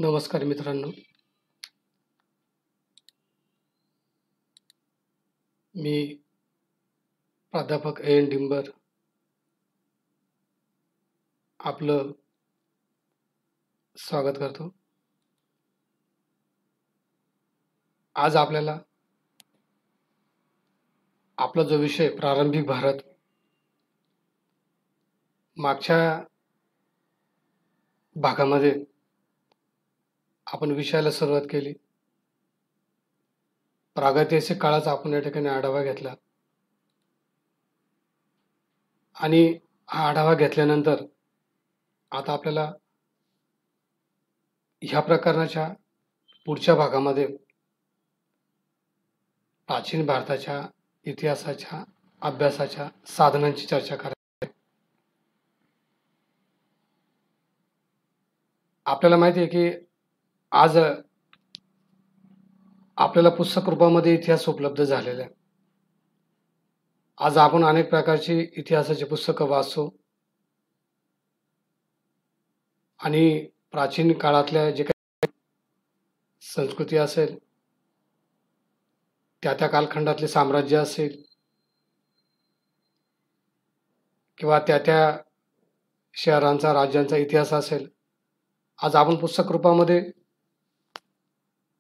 नमस्कार मित्रांनो. मी प्राध्यापक A. N. डिंबर आपलं स्वागत करतो. आज आपल्याला आपला जो विषय प्रारंभिक भारत मागच्या भागामध्ये आपण विषयाला सुरुवात केली. प्रागैतिहासिक काळाचा आपण या ठिकाणी आढावा घेतला आणि हा आढावा घेतल्यानंतर आता आपल्याला ह्या प्रकरणाच्या पुढच्या भागामध्ये प्राचीन भारताच्या इतिहासाच्या अभ्यासाच्या साधनांची चर्चा करायची आहे. आपल्याला माहिती आहे की आज आपल्याला पुस्तक रूपामध्ये इतिहास उपलब्ध झालेला आहे. आज आपण अनेक प्रकारची इतिहासाची पुस्तकं वाचतो आणि प्राचीन काळातल्या जे काही संस्कृती असेल, त्या कालखंडातले साम्राज्य असेल किंवा त्या शहरांचा राज्यांचा इतिहास असेल, आज आपण पुस्तक रूपामध्ये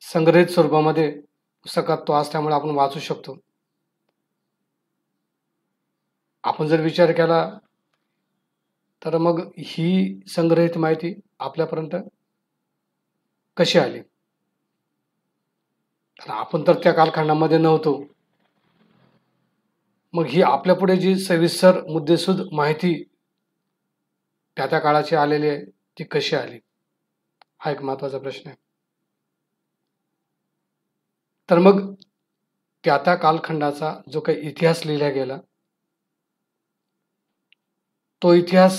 संग्रहित स्वरूपामध्ये पुस्तकात तो असल्यामुळे आपण वाचू शकतो. आपण जर विचार केला तर मग ही संग्रहित माहिती आपल्यापर्यंत कशी आली? तर आपण तर त्या कालखंडामध्ये नव्हतो. मग ही आपल्यापुढे जी सविस्तर मुद्देसूद माहिती त्या काळाची आलेली आहे ती कशी आली? हा एक महत्त्वाचा प्रश्न आहे. तर मग त्या कालखंडाचा जो काही इतिहास लिहिला गेला, तो इतिहास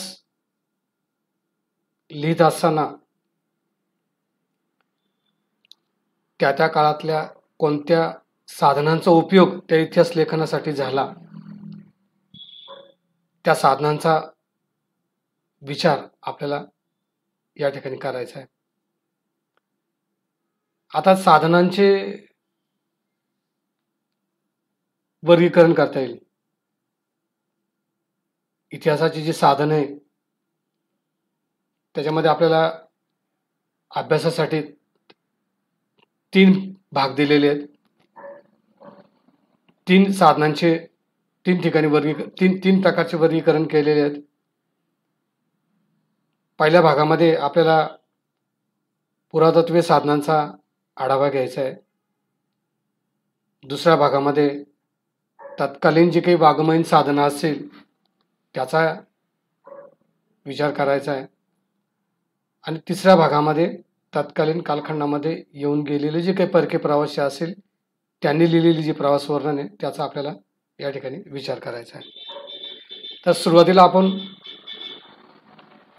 लिहित असताना त्या काळातल्या कोणत्या साधनांचा उपयोग त्या इतिहास लेखनासाठी झाला, त्या साधनांचा विचार आपल्याला या ठिकाणी करायचा आहे. आता साधनांचे वर्गीकरण करता येईल. इतिहासाची जी साधनं आहे त्याच्यामध्ये आपल्याला अभ्यासासाठी 3 भाग दिलेले आहेत. 3 साधनांचे 3 ठिकाणी तीन प्रकारचे वर्गीकरण केलेले आहेत. पहिल्या भागामध्ये आपल्याला पुरातत्वीय साधनांचा आढावा घ्यायचा आहे. दुसऱ्या भागामध्ये तत्कालीन जी काही वाङ्मयीन साधनं असतील त्याचा विचार करायचा आहे. आणि तिसऱ्या भागामध्ये तत्कालीन कालखंडामध्ये येऊन गेलेले जे काही परके प्रवासी असेल त्यांनी लिहिलेली जी प्रवास वर्णन आहे त्याचा आपल्याला या ठिकाणी विचार करायचा आहे. तर सुरुवातीला आपण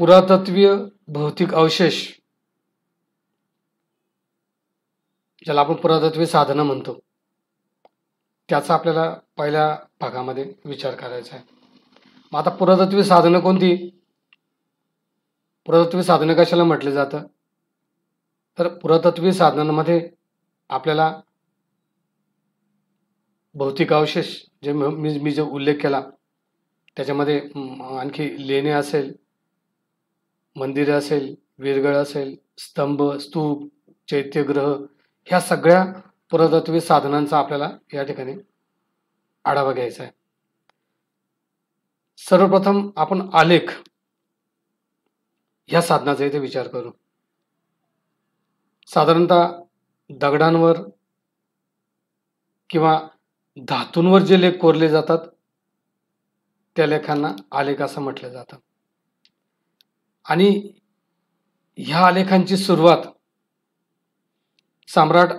पुरातत्वीय भौतिक अवशेष, ज्याला आपण पुरातत्वीय साधनं म्हणतो, त्याचा आपल्याला पहिल्या भागामध्ये विचार करायचा आहे. मग आता पुरातत्वीय साधनं कोणती? पुरातत्वीय साधनं कशाला म्हटलं जातं? तर पुरातत्वीय साधनांमध्ये आपल्याला भौतिक अवशेष जे मी जो उल्लेख केला त्याच्यामध्ये आणखी लेणे असेल, मंदिरं असेल, वीरगळ असेल, स्तंभ, स्तूप, चैत्यग्रह, ह्या सगळ्या पुरातत्वीय साधनांचा आपल्याला या ठिकाणी आढावा घ्यायचा आहे. सर्वप्रथम आपण आलेख ह्या साधनाचा इथे विचार करू. साधारणतः दगडांवर किंवा धातूंवर जे लेख कोरले जातात त्या लेखांना आलेख असं म्हटलं जातं. आणि ह्या आलेखांची सुरुवात सम्राट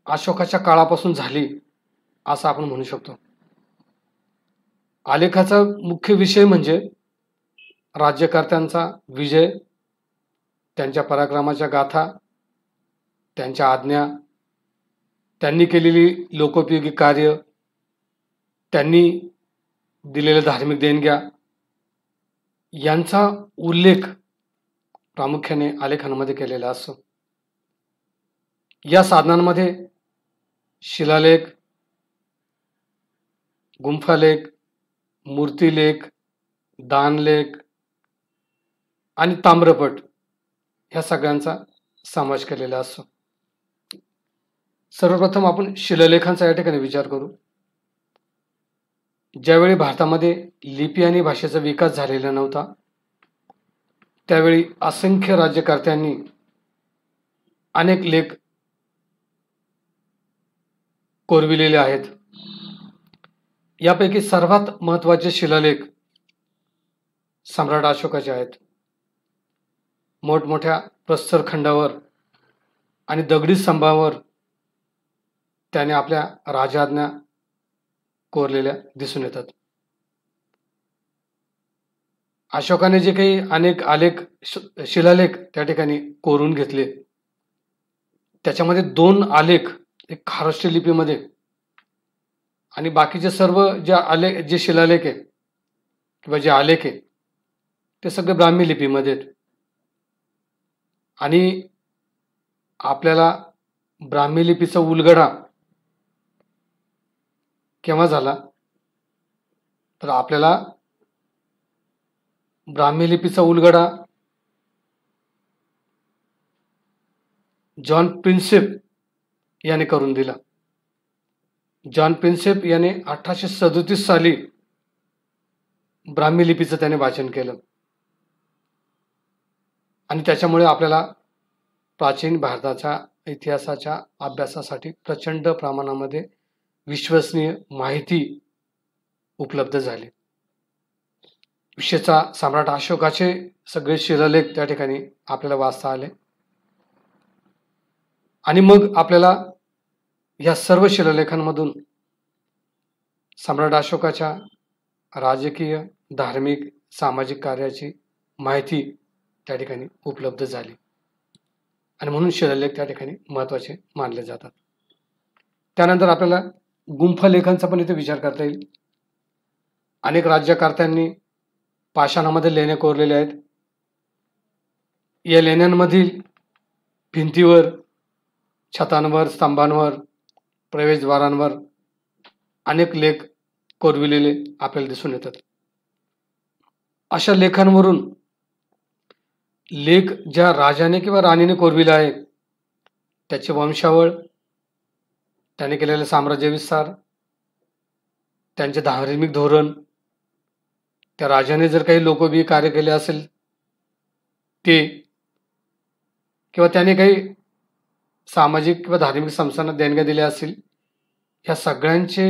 अशोकाच्या काळापासून झाली असं आपण म्हणू शकतो. आलेखाचा मुख्य विषय म्हणजे राज्यकर्त्यांचा विजय, त्यांच्या पराक्रमाच्या गाथा, त्यांच्या आज्ञा, त्यांनी केलेली लोकोपयोगी कार्य, त्यांनी दिलेल्या धार्मिक देणग्या यांचा उल्लेख प्रामुख्याने आलेखांमध्ये केलेला असतो. या साधनांमध्ये शिलालेख, गुंफालेख, मूर्तिलेख, दानलेख आणि ताम्रपट ह्या सगळ्यांचा समावेश केलेला असतो. सर्वप्रथम आपण शिलालेखांचा या ठिकाणी विचार करू. ज्यावेळी भारतामध्ये लिपी आणि भाषेचा विकास झालेला नव्हता, त्यावेळी असंख्य राज्यकर्त्यांनी अनेक लेख कोरविलेले आहेत. यापैकी सर्वात महत्त्वाचे शिलालेख सम्राट अशोकाचे आहेत. मोठमोठ्या प्रस्तरखंडावर आणि दगडी स्तंभावर त्याने आपल्या राजआज्ञा कोरलेल्या दिसून येतात. अशोकाने जे काही अनेक शिलालेख त्या ठिकाणी कोरून घेतले, त्याच्यामध्ये 2 आलेख एक खारोष्टी लिपीमध्ये आणि बाकीचे सर्व जे शिलालेख आहे किंवा जे आलेख आहे ते सगळे ब्राह्मी लिपीमध्ये आहेत. आणि आपल्याला ब्राह्मी लिपीचा उलगडा केव्हा झाला, तर आपल्याला ब्राह्मी लिपीचा उलगडा जॉन प्रिन्सेप याने करून दिला. जॉन प्रिन्सेप याने 1837 साली ब्राह्मी लिपीचं त्याने वाचन केलं आणि त्याच्यामुळे आपल्याला प्राचीन भारताच्या इतिहासाच्या अभ्यासासाठी प्रचंड प्रमाणामध्ये विश्वसनीय माहिती उपलब्ध झाली. विशेषतः सम्राट अशोकाचे सगळे शिलालेख त्या ठिकाणी आपल्याला वाचता आले आणि मग आपल्याला या सर्व शिलालेखांमधून सम्राट अशोकाच्या राजकीय, धार्मिक, सामाजिक कार्याची माहिती त्या ठिकाणी उपलब्ध झाली आणि म्हणून शिलालेख त्या ठिकाणी महत्त्वाचे मानले जातात. त्यानंतर आपल्याला गुंफलेखांचा पण इथे विचार करता येईल. अनेक राज्यकर्त्यांनी पाषाणामध्ये लेण्या कोरलेल्या आहेत. या लेण्यांमधील भिंतीवर, छतांवर, स्तंभांवर, प्रवेशद्वारांवर अनेक लेख कोरविलेले आपल्याला दिसून येतात. अशा लेखांवरून लेख ज्या राजाने किंवा राणीने कोरविला आहे त्याचे वंशावळ, त्याने केलेले साम्राज्य विस्तार, त्यांचे धार्मिक धोरण, त्या राजाने जर काही लोकप्रिय कार्य केले असेल ते, किंवा त्याने काही सामाजिक किंवा धार्मिक संस्थांना देणग्या दिल्या असतील, ह्या सगळ्यांचे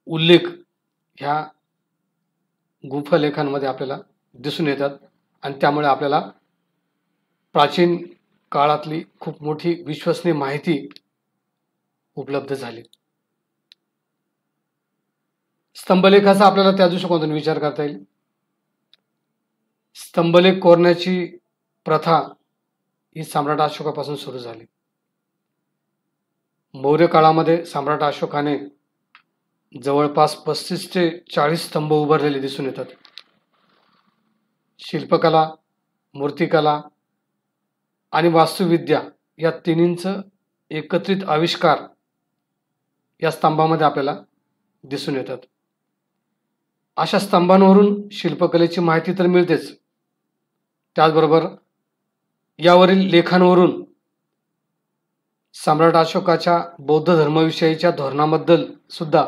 उल्लेख ह्या गुंफलेखांमध्ये आपल्याला दिसून येतात आणि त्यामुळे आपल्याला प्राचीन काळातली खूप मोठी विश्वसनीय माहिती उपलब्ध झाली. स्तंभलेखाचा आपल्याला त्या दृष्टिकोनातून विचार करता येईल. स्तंभलेख कोरण्याची प्रथा ही सम्राट अशोकापासून सुरू झाली. मौर्य काळामध्ये सम्राट अशोकाने जवळपास 35 ते 40 स्तंभ उभारलेले दिसून येतात. शिल्पकला, मूर्तिकला आणि वास्तुविद्या या तिन्हींचं एकत्रित आविष्कार या स्तंभामध्ये आपल्याला दिसून येतात. अशा स्तंभांवरून शिल्पकलेची माहिती तर मिळतेच, त्याचबरोबर यावरील लेखांवरून सम्राट अशोकाच्या बौद्ध धर्माविषयीच्या धोरणाबद्दल सुद्धा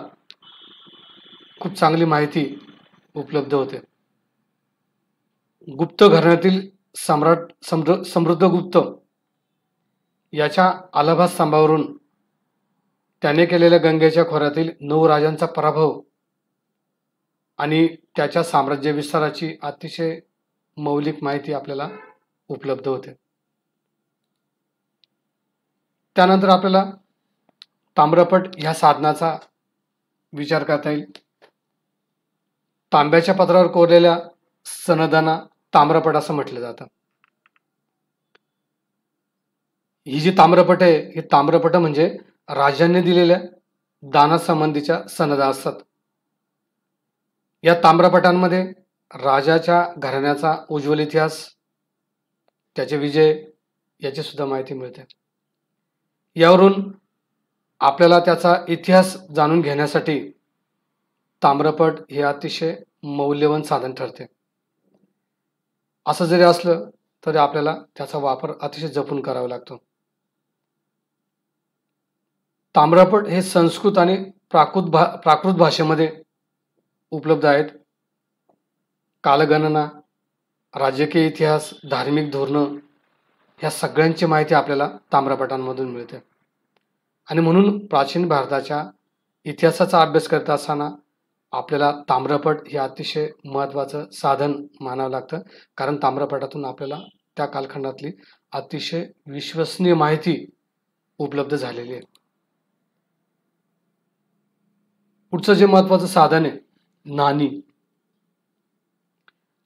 खूप चांगली माहिती उपलब्ध होते. गुप्त घराण्यातील सम्राट समृद्धगुप्त याच्या अलाहाबाद स्तंभावरून त्याने केलेल्या गंगेच्या खोऱ्यातील 9 राजांचा पराभव आणि त्याच्या साम्राज्य विस्ताराची अतिशय मौलिक माहिती आपल्याला उपलब्ध होते. त्यानंतर आपल्याला ताम्रपट ह्या साधनाचा विचार करता येईल. तांब्याच्या पत्रावर कोरलेल्या सनदांना ताम्रपट असं म्हटलं जातं. ही जी ताम्रपट आहे, ही ताम्रपट म्हणजे राजांनी दिलेल्या दानासंबंधीच्या सनदा असतात. या ताम्रपटांमध्ये राजाच्या घराण्याचा उज्ज्वल इतिहास, त्याचे विजय याची सुद्धा माहिती मिळते. यावरून आपल्याला त्याचा इतिहास जाणून घेण्यासाठी ताम्रपट हे अतिशय मौल्यवान साधन ठरते. असं जरी असलं तरी आपल्याला त्याचा वापर अतिशय जपून करावा लागतो. ताम्रपट हे संस्कृत आणि प्राकृत भाषेमध्ये उपलब्ध आहेत. कालगणना, राजकीय इतिहास, धार्मिक धोरणं ह्या सगळ्यांची माहिती आपल्याला ताम्रपटांमधून मिळते. आणि म्हणून प्राचीन भारताच्या इतिहासाचा अभ्यास करत असताना आपल्याला ताम्रपट हे अतिशय महत्त्वाचं साधन मानावं लागतं. कारण ताम्रपटातून आपल्याला त्या कालखंडातली अतिशय विश्वसनीय माहिती उपलब्ध झालेली आहे. पुढचं जे महत्त्वाचं साधन आहे नाणी.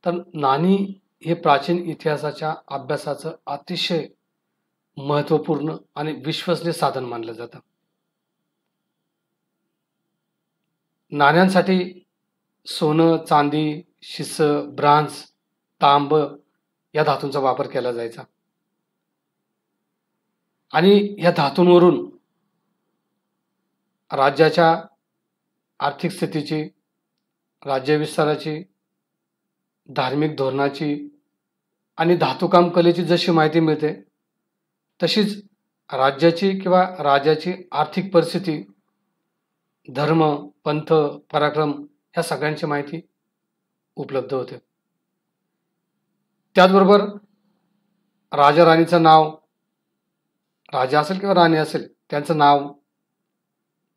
तर नाणी हे प्राचीन इतिहासाच्या अभ्यासाचं अतिशय महत्त्वपूर्ण आणि विश्वसनीय साधन मानलं जातं. नाण्यांसाठी सोनं, चांदी, शिसं, ब्रांझ, तांब या धातूंचा वापर केला जायचा. आणि या धातूंवरून राज्याच्या आर्थिक स्थितीची, राज्यविस्ताराची, धार्मिक धोरणाची आणि धातुकाम कलेची जशी माहिती मिळते तशीच राज्याची किंवा राजाची आर्थिक परिस्थिती, धर्म, पंथ, पराक्रम ह्या सगळ्यांची माहिती उपलब्ध होते. त्याचबरोबर राजा राणीचं नाव, राजा असेल किंवा राणी असेल त्यांचं नाव,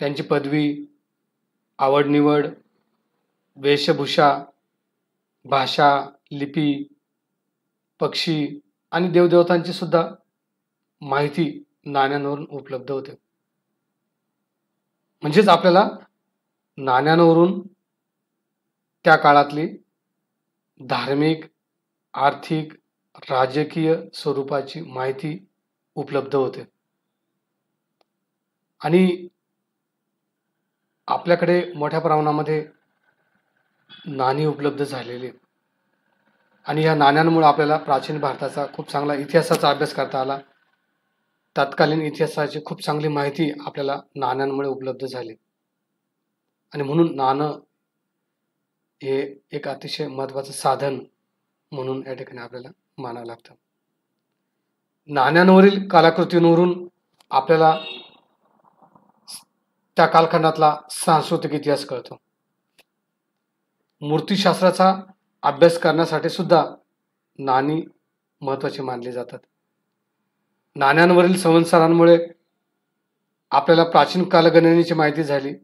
त्यांची पदवी, आवड निवड, वेशभूषा, भाषा, लिपी, पक्षी आणि देवदेवतांची सुद्धा माहिती नाण्यांवरून उपलब्ध होते. म्हणजेच आपल्याला नाण्यांवरून त्या काळातली धार्मिक, आर्थिक, राजकीय स्वरूपाची माहिती उपलब्ध होते. आणि आपल्याकडे मोठ्या प्रमाणामध्ये नाणी उपलब्ध झालेली आहेत. आणि या नाण्यांमुळे आपल्याला प्राचीन भारताचा खूप चांगला इतिहासाचा अभ्यास करता आला. तत्कालीन इतिहासाची खूप चांगली माहिती आपल्याला नाण्यांमुळे उपलब्ध झाली. आणि म्हणून नाणं हे एक अतिशय महत्त्वाचं साधन म्हणून या ठिकाणी आपल्याला मानावं लागतं. नाण्यांवरील कलाकृतींवरून आपल्याला त्या कालखंडातला सांस्कृतिक इतिहास कळतो. मूर्तिशास्त्राचा अभ्यास करण्यासाठी सुद्धा नाणी महत्त्वाची मानली जातात. नाण्यांवरील संवत्सरांमुळे आपल्याला प्राचीन कालगणनेची माहिती झाली.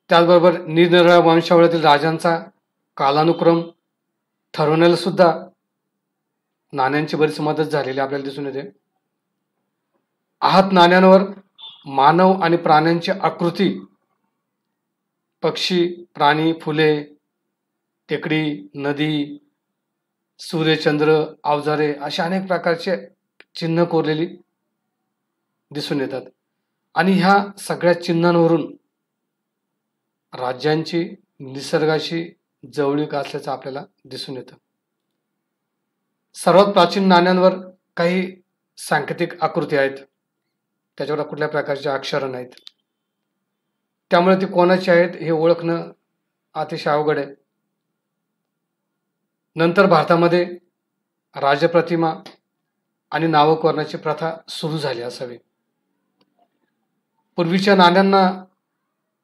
त्याचबरोबर निरनिराळ्या वंशावळीतील राजांचा कालानुक्रम ठरवण्याला सुद्धा नाण्यांची बरीच मदत झालेली आपल्याला दिसून येते. हात नाण्यांवर मानव आणि प्राण्यांची आकृती, पक्षी, प्राणी, फुले, टेकडी, नदी, सूर्यचंद्र, अवजारे अशा अनेक प्रकारचे चिन्ह कोरलेली दिसून येतात. आणि ह्या सगळ्या चिन्हांवरून राज्यांची निसर्गाशी जवळीक असल्याचं आपल्याला दिसून येतं. सर्वात प्राचीन नाण्यांवर काही सांकेतिक आकृती आहेत. त्याच्यावर कुठल्या प्रकारचे अक्षरं नाहीत. त्यामुळे ती कोणाची आहेत हे ओळखणं अतिशय अवघड आहे. नंतर भारतामध्ये राजप्रतिमा आणि नावकोरणाची प्रथा सुरू झाली असावी. पूर्वीच्या नाण्यांना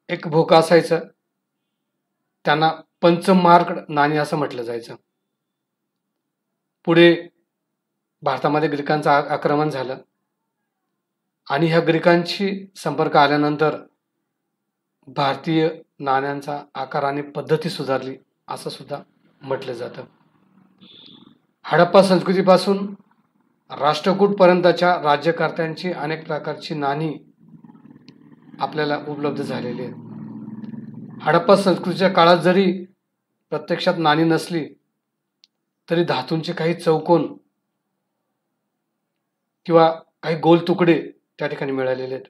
एक भोका असायचं. त्यांना पंचमार्क नाणी असं म्हटलं जायचं. पुढे भारतामध्ये ग्रीकांचं आक्रमण झालं आणि ह्या ग्रीकांशी संपर्क आल्यानंतर भारतीय नाण्यांचा आकार आणि पद्धती सुधारली असं सुद्धा म्हटलं जातं. हडप्पा संस्कृतीपासून राष्ट्रकूटपर्यंतच्या राज्यकर्त्यांची अनेक प्रकारची नाणी आपल्याला उपलब्ध झालेली आहेत. हडप्पा संस्कृतीच्या काळात जरी प्रत्यक्षात नाणी नसली तरी धातूंचे काही चौकोन किंवा काही गोल तुकडे त्या ठिकाणी मिळालेले आहेत.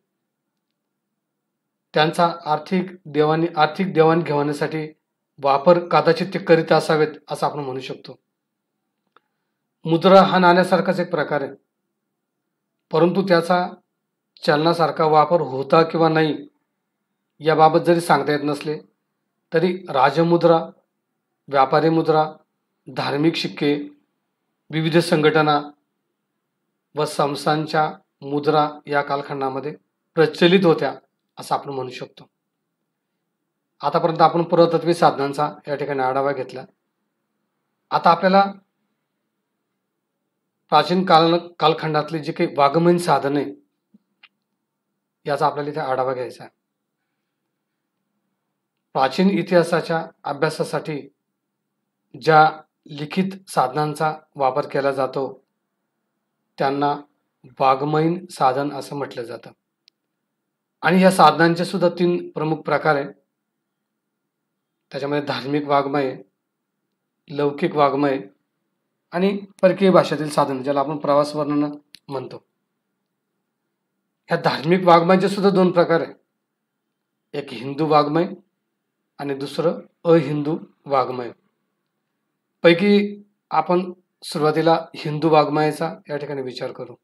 त्यांचा आर्थिक देवाणघेवाणीसाठी वापर कदाचित ते करीत असावेत असं आपण म्हणू शकतो. मुद्रा हा नाण्यासारखाच एक प्रकार आहे. परंतु त्याचा चलनासारखा वापर होता किंवा नाही याबाबत जरी सांगता येत नसले तरी राजमुद्रा, व्यापारी मुद्रा, धार्मिक शिक्के, विविध संघटना व संस्थांच्या मुद्रा या कालखंडामध्ये प्रचलित होत्या असं आपण म्हणू शकतो. आतापर्यंत आपण पुरातत्वीय साधनांचा या ठिकाणी आढावा घेतला. आता आपल्याला प्राचीन कालखंडातली जी काही वाङ्मयीन साधने याचा आपल्याला इथे आढावा घ्यायचा आहे. प्राचीन इतिहासाच्या अभ्यासासाठी ज्या लिखित साधनांचा वापर केला जातो त्यांना वाङ्मयीन साधन असं म्हटलं जातं. आणि या साधनांचे सुद्धा 3 प्रमुख प्रकार आहेत. त्याच्यामध्ये धार्मिक वाङ्मय, लौकिक वाङ्मय आणि परकीय भाषेतील साधन ज्याला आपण प्रवास वर्णन म्हणतो. ह्या धार्मिक वाङ्मयाचे सुद्धा 2 प्रकार आहेत. एक हिंदू वाङ्मय आणि दुसरं अहिंदू वाङ्मय. पैकी आपण सुरुवातीला हिंदू वाङ्मयाचा या ठिकाणी विचार करू.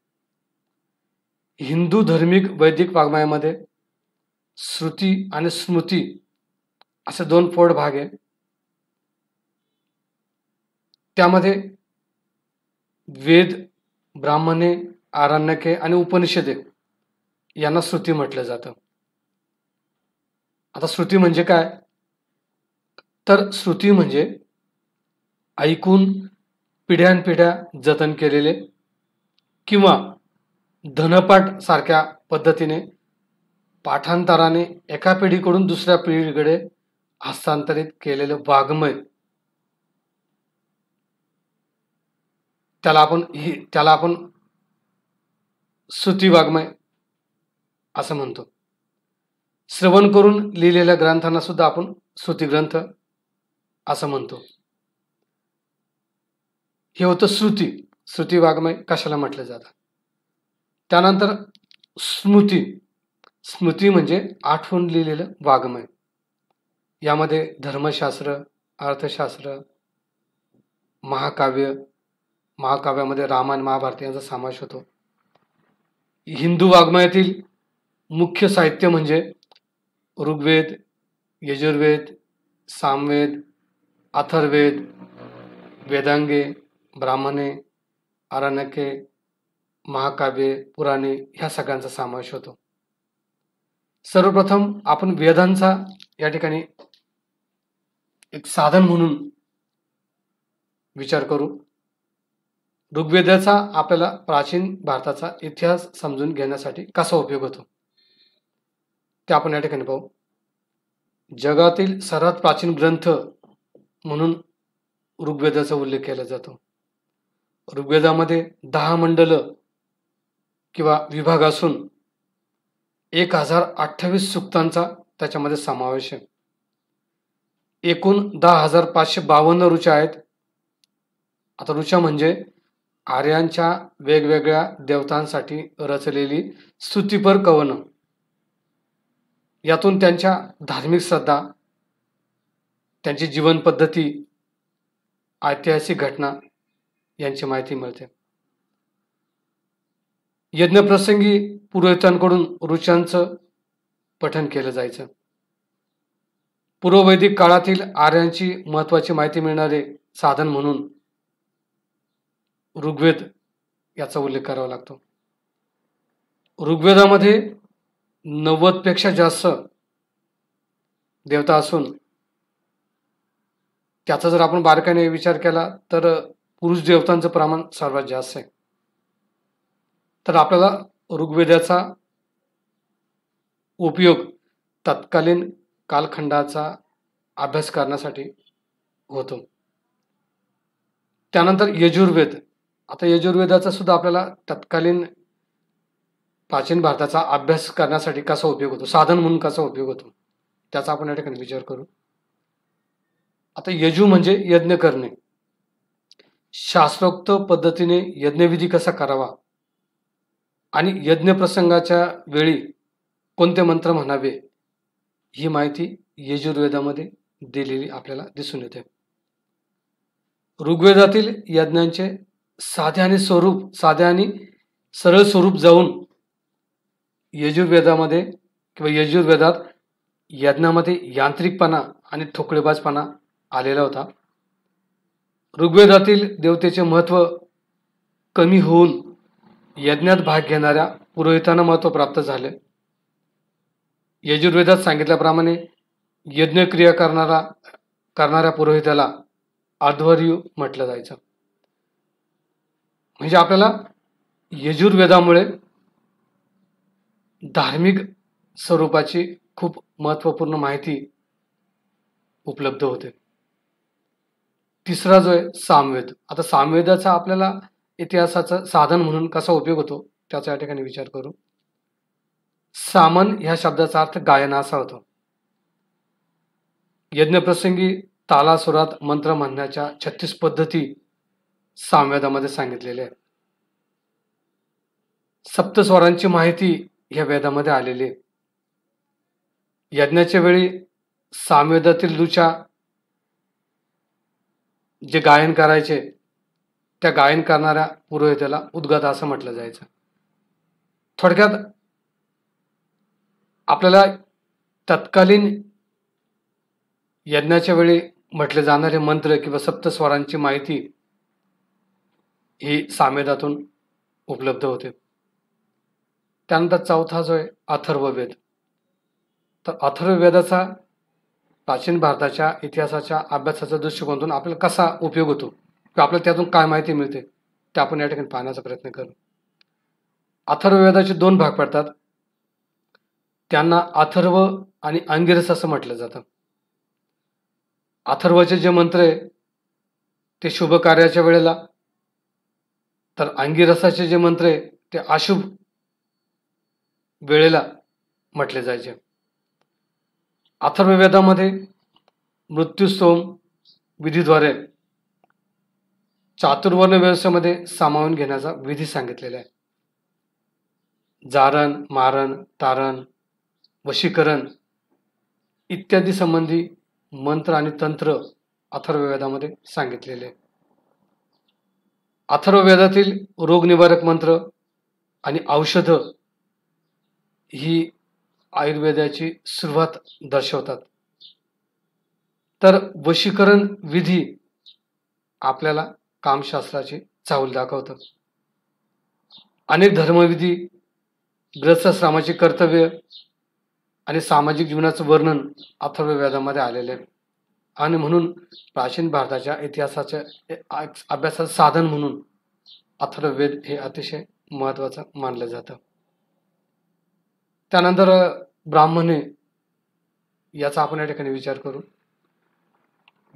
हिंदू धार्मिक वैदिक वाङ्मयामध्ये श्रुती आणि स्मृती असे 2 फोड भाग आहेत. त्यामध्ये वेद, ब्राह्मणे, आरण्यके आणि उपनिषदे यांना श्रुती म्हटलं जातं. आता श्रुती म्हणजे काय? तर श्रुती म्हणजे ऐकून पिढ्यानपिढ्या जतन केलेले किंवा धनपाठ सारख्या पद्धतीने पाठांतराने एका पिढीकडून दुसऱ्या पिढीकडे हस्तांतरित केलेले वाङ्मय त्याला आपण श्रुती वाङ्मय असं म्हणतो. श्रवण करून लिहिलेल्या ग्रंथांना सुद्धा आपण श्रुती ग्रंथ असं म्हणतो. हे होतं श्रुती वाङ्मय कशाला म्हटलं जातं. त्यानंतर स्मृती म्हणजे आठवून लिहिलेलं वाङ्मय. यामध्ये धर्मशास्त्र, अर्थशास्त्र, महाकाव्यामध्ये रामायण महाभारत यांचा समावेश होतो. हिंदू वाङ्मयातील मुख्य साहित्य म्हणजे ऋग्वेद, यजुर्वेद, सामवेद, अथर्ववेद, वेदांगे, ब्राह्मणे, आरण्यके, महाकाव्ये, पुराणे ह्या सगळ्यांचा समावेश होतो. सर्वप्रथम आपण वेदांचा या ठिकाणी एक साधन म्हणून विचार करू. ऋग्वेदाचा आपल्याला प्राचीन भारताचा इतिहास समजून घेण्यासाठी कसा उपयोग होतो ते आपण या ठिकाणी पाहू. जगातील सर्वात प्राचीन ग्रंथ म्हणून ऋग्वेदाचा उल्लेख केला जातो. ऋग्वेदामध्ये 10 मंडल किंवा विभाग असून 1028 सूक्तांचा त्याच्यामध्ये समावेश आहे. एकूण 10,552 ऋचा आहेत. आता ऋचा म्हणजे आर्यांच्या वेगवेगळ्या देवतांसाठी रचलेली स्तुतिपर कवनं. यातून त्यांच्या धार्मिक श्रद्धा, त्यांची जीवन पद्धती, ऐतिहासिक घटना यांची माहिती मिळते. यज्ञप्रसंगी पुरोहितांकडून ऋचांचं पठण केलं जायचं. पूर्ववैदिक काळातील आर्यांची महत्वाची माहिती मिळणारे साधन म्हणून ऋग्वेद याचा उल्लेख करावा लागतो. ऋग्वेदामध्ये 90 पेक्षा जास्त देवता असून त्याचा जर आपण बारकाईने विचार केला तर पुरुष देवतांचं प्रमाण सर्वात जास्त आहे. तर आपल्याला ऋग्वेदाचा उपयोग तत्कालीन कालखंडाचा अभ्यास करण्यासाठी होतो. त्यानंतर यजुर्वेद. आता यजुर्वेदाचा सुद्धा आपल्याला तत्कालीन प्राचीन भारताचा अभ्यास करण्यासाठी कसा उपयोग होतो, साधन म्हणून कसा उपयोग होतो त्याचा आपण या ठिकाणी विचार करू. आता यजु म्हणजे यज्ञ करणे. शास्त्रोक्त पद्धतीने यज्ञविधी कसा करावा आणि यज्ञ प्रसंगाच्या वेळी कोणते मंत्र म्हणावे ही माहिती यजुर्वेदामध्ये दिलेली आपल्याला दिसून येते. ऋग्वेदातील यज्ञांचे साधे आणि सरळ स्वरूप जाऊन यजुर्वेदामध्ये किंवा यजुर्वेदात यज्ञामध्ये यांत्रिकपणा आणि ठोकळेबाजपणा आलेला होता. ऋग्वेदातील देवतेचे महत्त्व कमी होऊन यज्ञात भाग घेणाऱ्या पुरोहितांना महत्त्व प्राप्त झाले. यजुर्वेदात सांगितल्याप्रमाणे यज्ञक्रिया करणाऱ्या पुरोहिताला अध्वर्यू म्हटलं जायचं. म्हणजे आपल्याला यजुर्वेदामुळे धार्मिक स्वरूपाची खूप महत्त्वपूर्ण माहिती उपलब्ध होते. तिसरा जो आहे सामवेद. आता सामवेदाचा आपल्याला इतिहासाचं साधन म्हणून कसा उपयोग होतो त्याचा या ठिकाणी विचार करू. सामन ह्या शब्दाचा अर्थ गायन असा होतो. यज्ञप्रसंगी तालासुरात मंत्र म्हणण्याच्या 36 पद्धती सामवेदामध्ये सांगितलेल्या आहेत. सप्तस्वरांची माहिती ह्या वेदामध्ये आलेली आहे. यज्ञाच्या वेळी सामवेदातील ऋचा जे गायन करायचे त्या गायन करणाऱ्या पुरोहिताला उद्गात असं म्हटलं जायचं. थोडक्यात आपल्याला तत्कालीन यज्ञाच्या वेळी म्हटले जाणारे मंत्र किंवा सप्तस्वरांची माहिती ही सामवेदातून उपलब्ध होते. त्यानंतर चौथा जो आहे अथर्ववेद. तर अथर्ववेदाचा प्राचीन भारताच्या इतिहासाच्या अभ्यासाच्या दृष्टिकोनातून आपल्याला कसा उपयोग होतो किंवा आपल्याला त्यातून काय माहिती मिळते ते आपण या ठिकाणी पाहण्याचा प्रयत्न करू. अथर्ववेदाचे 2 भाग पडतात. त्यांना अथर्व आणि अंगिरस असं म्हटलं जातं. अथर्वचे जे मंत्र आहे ते शुभ कार्याच्या वेळेला, तर अंगिरसाचे जे मंत्र आहे ते अशुभ वेळेला म्हटले जायचे. अथर्ववेदामध्ये मृत्यूस्तोम विधीद्वारे चातुर्वर्ण व्यवस्थेमध्ये सामावून घेण्याचा विधी सांगितलेला आहे. जारण, मारण, तारण, वशीकरण इत्यादी संबंधी मंत्र आणि तंत्र अथर्ववेदामध्ये सांगितलेले. अथर्ववेदातील रोगनिवारक मंत्र आणि औषधं ही आयुर्वेदाची सुरुवात दर्शवतात. तर वशीकरण विधी आपल्याला कामशास्त्राची चाहुल दाखवतं. अनेक धर्मविधी, गृहस्थाश्रमाची कर्तव्य आणि सामाजिक जीवनाचं वर्णन अथर्ववेदामध्ये आलेले आहे. आणि म्हणून प्राचीन भारताच्या इतिहासाच्या अभ्यासाचं साधन म्हणून अथर्ववेद हे अतिशय महत्त्वाचं मानलं जातं. त्यानंतर ब्राह्मणे याचा आपण या ठिकाणी विचार करू.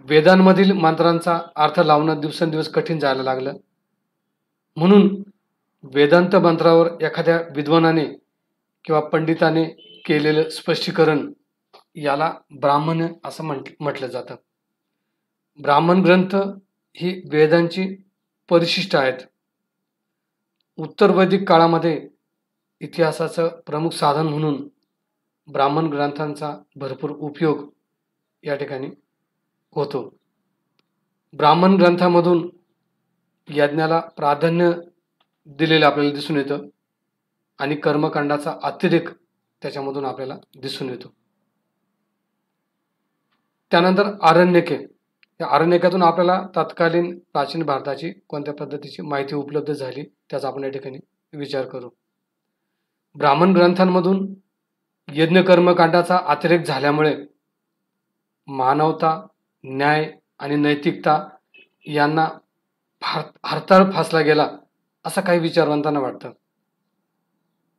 वेदांमधील मंत्रांचा अर्थ लावणं दिवसेंदिवस कठीण जायला लागलं. म्हणून वेदांत मंत्रावर एखाद्या विद्वानाने किंवा पंडिताने केलेलं स्पष्टीकरण याला ब्राह्मण असं म्हटलं जातं. ब्राह्मण ग्रंथ ही वेदांची परिशिष्ट आहेत. उत्तर वैदिक काळामध्ये इतिहासाचं प्रमुख साधन म्हणून ब्राह्मण ग्रंथांचा भरपूर उपयोग या ठिकाणी होतो. ब्राह्मण ग्रंथामधून यज्ञाला प्राधान्य दिलेलं आपल्याला दिसून येतं आणि कर्मकांडाचा अतिरेक त्याच्यामधून आपल्याला दिसून येतो. त्यानंतर आरण्यके. या आरण्यकातून आपल्याला तत्कालीन प्राचीन भारताची कोणत्या पद्धतीची माहिती उपलब्ध झाली त्याचा आपण या ठिकाणी विचार करू. ब्राह्मण ग्रंथांमधून यज्ञ कर्मकांडाचा अतिरेक झाल्यामुळे मानवता, न्याय आणि नैतिकता यांना हरताळ फासला गेला असं काही विचारवंतांना वाटतं.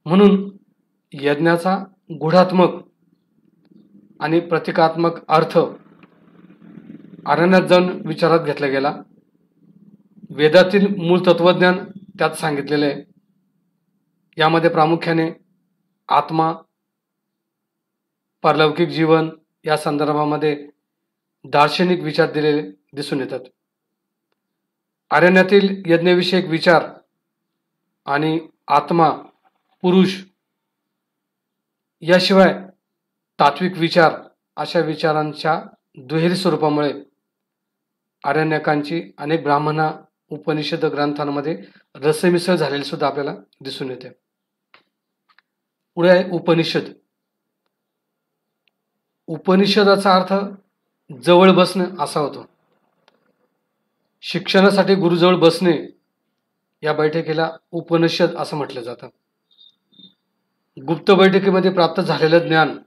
म्हणून यज्ञाचा गुढात्मक आणि प्रतिकात्मक अर्थ अरण्यात जाऊन विचारात घेतला गेला. वेदातील मूळ तत्वज्ञान त्यात सांगितलेले आहे. यामध्ये प्रामुख्याने आत्मा, पारलौकिक जीवन या संदर्भामध्ये दार्शनिक विचार दिलेले दिसून येतात. अरण्यातील यज्ञविषयक विचार आणि आत्मा, पुरुष याशिवाय तात्विक विचार अशा विचारांच्या दुहेरी स्वरूपामुळे आरण्यकांची अनेक ब्राह्मणां उपनिषद ग्रंथांमध्ये रसमिसळ झालेली सुद्धा आपल्याला दिसून येते. पुढे आहे उपनिषद. उपनिषदाचा अर्थ जवळ बसणे असा होतो. शिक्षणासाठी गुरुजवळ बसणे या बैठकीला उपनिषद असं म्हटलं जातं. गुप्त बैठकीमध्ये प्राप्त झालेलं ज्ञान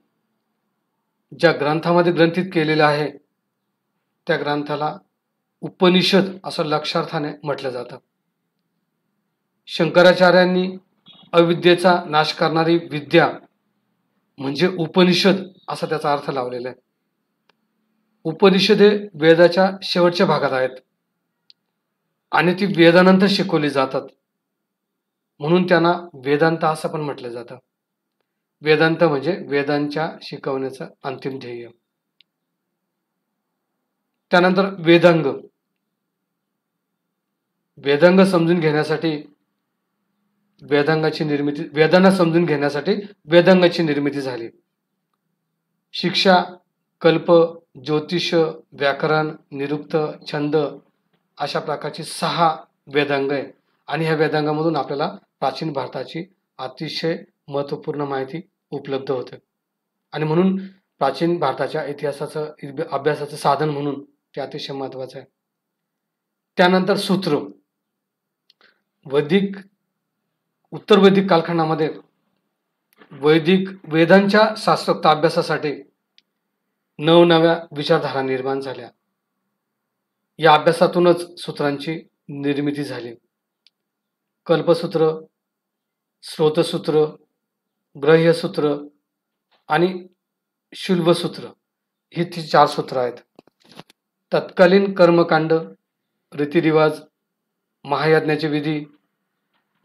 ज्या ग्रंथामध्ये ग्रंथित केलेलं आहे त्या ग्रंथाला उपनिषद असं लक्षार्थाने म्हटलं जातं. शंकराचार्यांनी अविद्येचा नाश करणारी विद्या म्हणजे उपनिषद असा त्याचा अर्थ लावलेला आहे. उपनिषदे वेदाच्या शेवटच्या भागात आहेत आणि ती वेदानंतर शिकवली जातात, म्हणून त्यांना वेदांत असं पण म्हटलं जातं. वेदांत म्हणजे वेदांच्या शिकवण्याचं अंतिम ध्येय. त्यानंतर वेदांग. वेदांग समजून घेण्यासाठी वेदांना समजून घेण्यासाठी वेदांगाची निर्मिती झाली. शिक्षा, कल्प, ज्योतिष, व्याकरण, निरुक्त, छंद अशा प्रकारची 6 वेदांग आहे आणि ह्या वेदांगामधून आपल्याला प्राचीन भारताची अतिशय महत्त्वपूर्ण माहिती उपलब्ध होते आणि म्हणून प्राचीन भारताच्या इतिहासाचं अभ्यासाचं साधन म्हणून ते अतिशय महत्त्वाचं आहे. त्यानंतर सूत्र. उत्तर वैदिक कालखंडामध्ये वेदांच्या शास्त्रोक्त अभ्यासासाठी नवनव्या विचारधारा निर्माण झाल्या. या अभ्यासातूनच सूत्रांची निर्मिती झाली. कल्पसूत्र, स्रोतसूत्र, ग्रह्यसूत्र आणि शुल्बसूत्र ही 4 सूत्र आहेत. तत्कालीन कर्मकांड, रीतिरिवाज, महायज्ञाचे विधी,